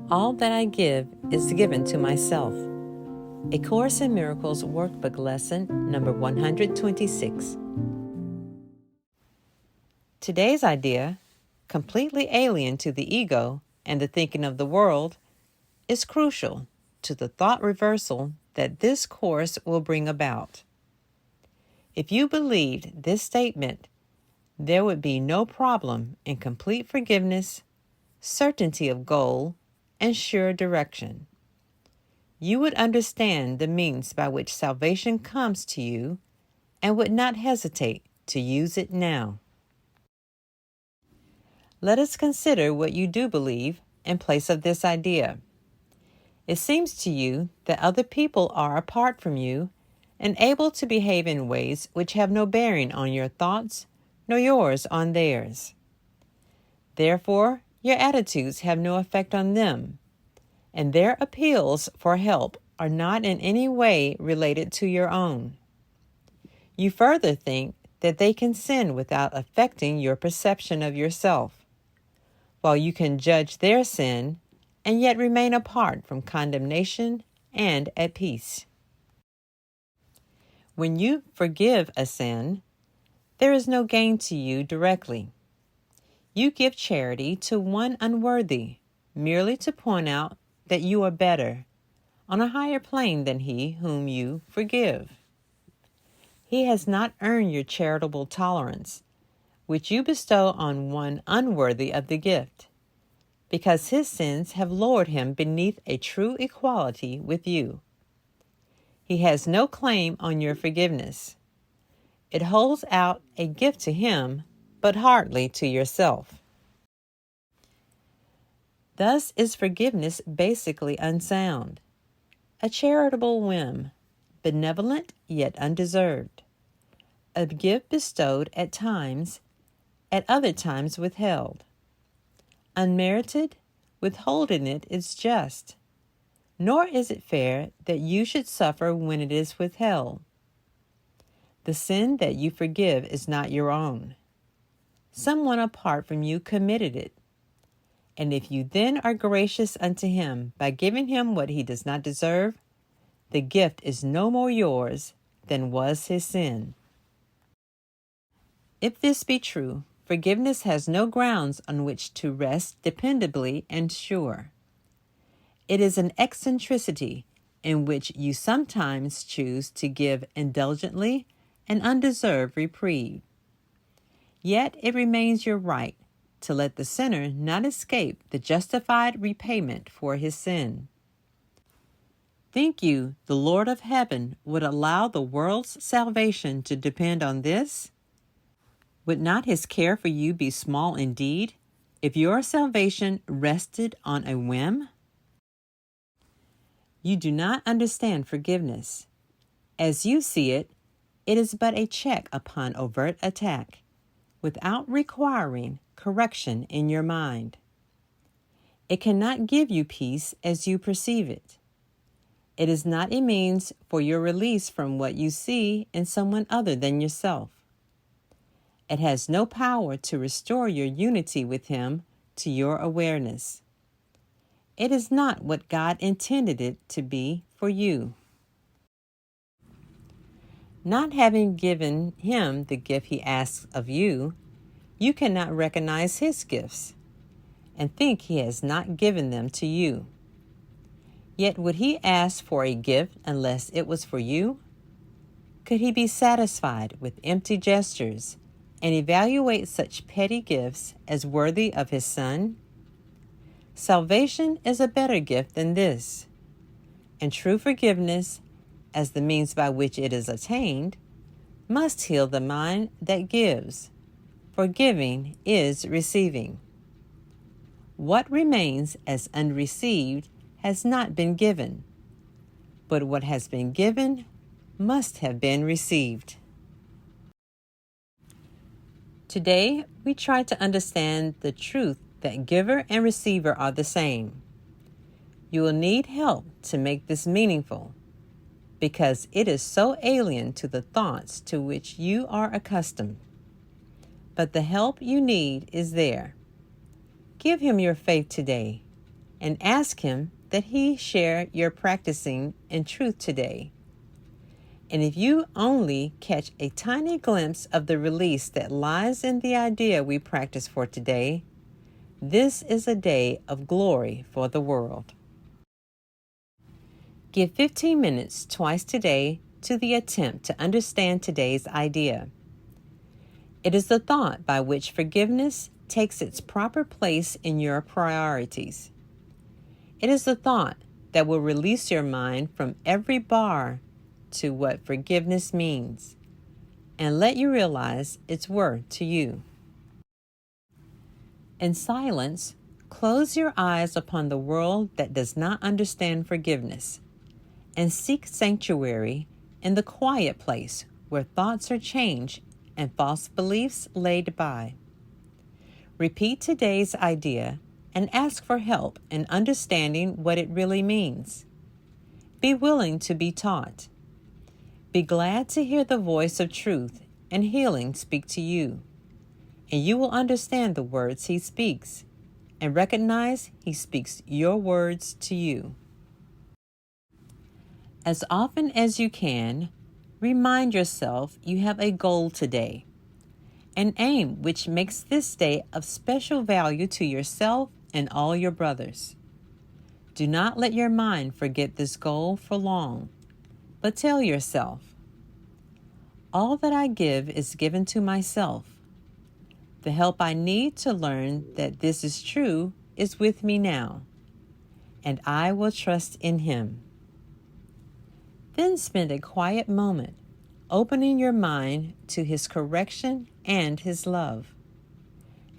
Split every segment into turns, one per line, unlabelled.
All that I give is given to myself. A Course in Miracles Workbook Lesson number 126. Today's idea, completely alien to the ego and the thinking of the world, is crucial to the thought reversal that this course will bring about. If you believed this statement, there would be no problem in complete forgiveness, certainty of goal, and sure direction. You would understand the means by which salvation comes to you and would not hesitate to use it now. Let us consider what you do believe in place of this idea. It seems to you that other people are apart from you and able to behave in ways which have no bearing on your thoughts, nor yours on theirs. Therefore, your attitudes have no effect on them, and their appeals for help are not in any way related to your own. You further think that they can sin without affecting your perception of yourself, while you can judge their sin and yet remain apart from condemnation and at peace. When you forgive a sin, there is no gain to you directly. You give charity to one unworthy, merely to point out that you are better, on a higher plane than he whom you forgive. He has not earned your charitable tolerance, which you bestow on one unworthy of the gift, because his sins have lowered him beneath a true equality with you. He has no claim on your forgiveness. It holds out a gift to him, but hardly to yourself. Thus is forgiveness basically unsound, a charitable whim, benevolent yet undeserved, a gift bestowed at times, at other times withheld. Unmerited, withholding it is just, nor is it fair that you should suffer when it is withheld. The sin that you forgive is not your own. Someone apart from you committed it. And if you then are gracious unto him by giving him what he does not deserve, the gift is no more yours than was his sin. If this be true, forgiveness has no grounds on which to rest dependably and sure. It is an eccentricity in which you sometimes choose to give indulgently an undeserved reprieve. Yet it remains your right to let the sinner not escape the justified repayment for his sin. Think you the Lord of heaven would allow the world's salvation to depend on this? Would not his care for you be small indeed if your salvation rested on a whim? You do not understand forgiveness. As you see it, it is but a check upon overt attack, without requiring correction in your mind. It cannot give you peace as you perceive it. It is not a means for your release from what you see in someone other than yourself. It has no power to restore your unity with him to your awareness. It is not what God intended it to be for you. Not having given him the gift he asks of you, you cannot recognize his gifts and think he has not given them to you. Yet would he ask for a gift unless it was for you? Could he be satisfied with empty gestures and evaluate such petty gifts as worthy of his Son? Salvation is a better gift than this, and true forgiveness, as the means by which it is attained, must heal the mind that gives, for giving is receiving. What remains as unreceived has not been given, but what has been given must have been received. Today, we try to understand the truth that giver and receiver are the same. You will need help to make this meaningful, because it is so alien to the thoughts to which you are accustomed. But the help you need is there. Give him your faith today. and ask Him that He share your practicing in truth today. And if you only catch a tiny glimpse of the release that lies in the idea we practice for today, this is a day of glory for the world. Give 15 minutes twice today to the attempt to understand today's idea. It is the thought by which forgiveness takes its proper place in your priorities. It is the thought that will release your mind from every bar to what forgiveness means and let you realize its worth to you. In silence, close your eyes upon the world that does not understand forgiveness and seek sanctuary in the quiet place where thoughts are changed and false beliefs laid by. Repeat today's idea and ask for help in understanding what it really means. Be willing to be taught. Be glad to hear the voice of truth and healing speak to you, and you will understand the words He speaks and recognize He speaks your words to you. As often as you can, remind yourself you have a goal today, an aim which makes this day of special value to yourself and all your brothers. Do not let your mind forget this goal for long, but tell yourself, all that I give is given to myself. The help I need to learn that this is true is with me now, and I will trust in Him. Then spend a quiet moment opening your mind to His correction and His love.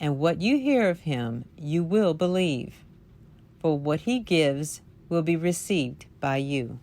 And what you hear of Him, you will believe, for what He gives will be received by you.